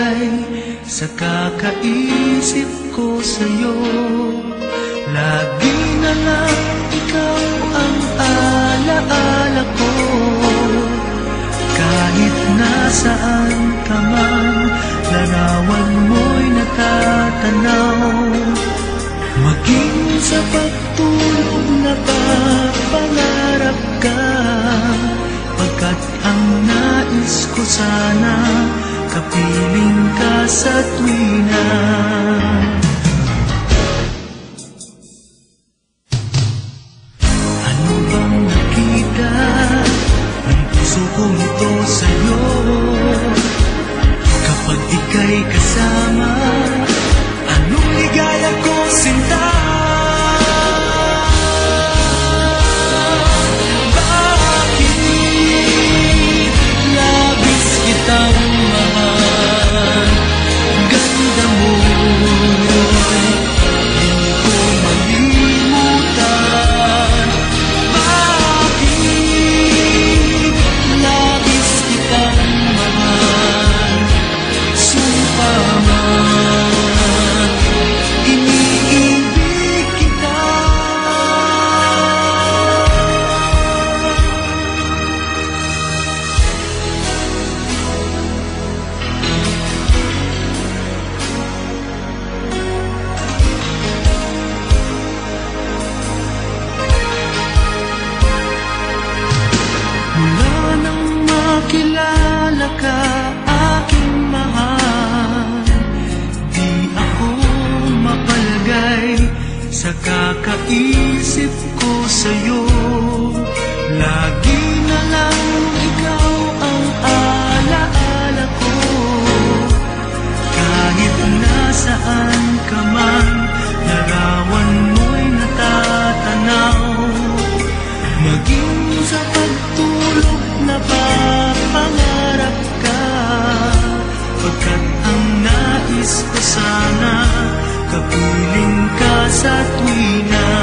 mapalagay sa kakaisip ko sa'yo. Lagi na lang ikaw ang alaala ko, kahit nasaan ka man, larawan mo'y natatanaw. Maging sa pagtulog napapangarap ka, pagkat ang nais ko sana, kapiling ka sa tuwina. Ano bang nakita ng puso kong ito sa'yo? Kapag ika'y kasama, anong ligaya ko, sinta? Kilala ka, aking mahal, di ako mapalagay sa kakaisip ko sa'yo. Lagi na lang ikaw ang alaala ko, kahit nasaan ka man, larawan mo'y natatanaw. Maging sa pagtulog napapangarap ka, pagkat ang nais ko sana, kapiling ka sa tuwina.